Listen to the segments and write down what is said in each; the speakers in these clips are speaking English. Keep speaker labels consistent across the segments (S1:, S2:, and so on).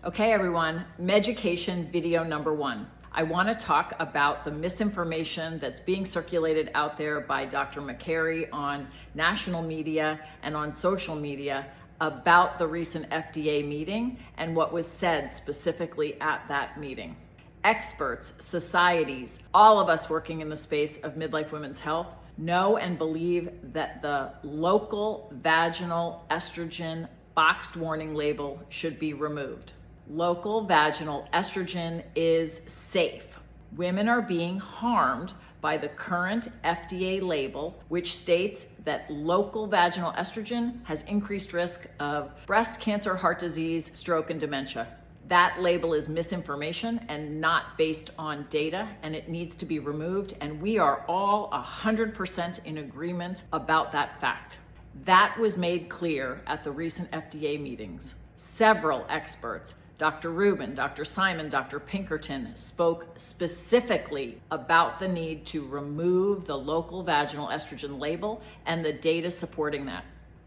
S1: Okay, everyone, Meducation video number 1. I want to talk about the misinformation that's being circulated out there by Dr. McCary on national media and on social media about the recent FDA meeting and what was said specifically at that meeting. Experts, societies, all of us working in the space of midlife women's health know and believe that the local vaginal estrogen boxed warning label should be removed. Local vaginal estrogen is safe. Women are being harmed by the current FDA label, which states that local vaginal estrogen has increased risk of breast cancer, heart disease, stroke, and dementia. That label is misinformation and not based on data, and it needs to be removed, and we are all 100% in agreement about that fact. That was made clear at the recent FDA meetings. Several experts, Dr. Rubin, Dr. Simon, Dr. Pinkerton, spoke specifically about the need to remove the local vaginal estrogen label and the data supporting that.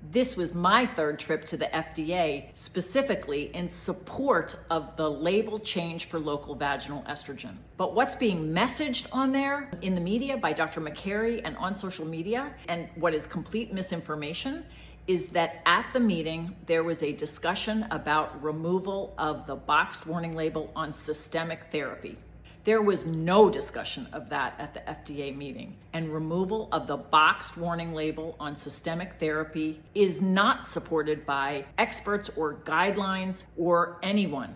S1: This was my third trip to the FDA specifically in support of the label change for local vaginal estrogen. But what's being messaged on there in the media by Dr. McCary and on social media, and what is complete misinformation, is that at the meeting, there was a discussion about removal of the boxed warning label on systemic therapy. There was no discussion of that at the FDA meeting, and removal of the boxed warning label on systemic therapy is not supported by experts or guidelines or anyone.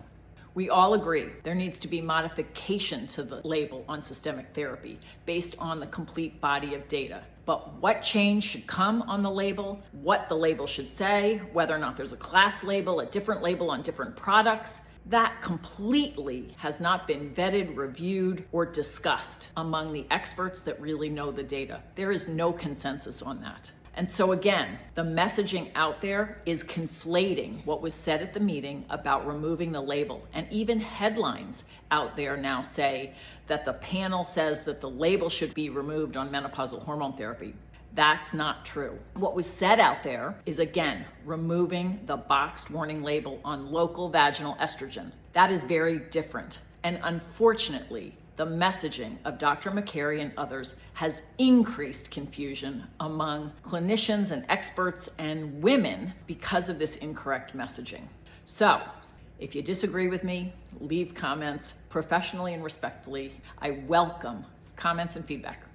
S1: We all agree there needs to be modification to the label on systemic therapy based on the complete body of data. But what change should come on the label, what the label should say, whether or not there's a class label, a different label on different products, that completely has not been vetted, reviewed, or discussed among the experts that really know the data. There is no consensus on that. And so again, the messaging out there is conflating what was said at the meeting about removing the label. And even headlines out there now say that the panel says that the label should be removed on menopausal hormone therapy. That's not true. What was said out there is, again, removing the boxed warning label on local vaginal estrogen. That is very different. And unfortunately, the messaging of Dr. McCary and others has increased confusion among clinicians and experts and women because of this incorrect messaging. So, if you disagree with me, leave comments professionally and respectfully. I welcome comments and feedback.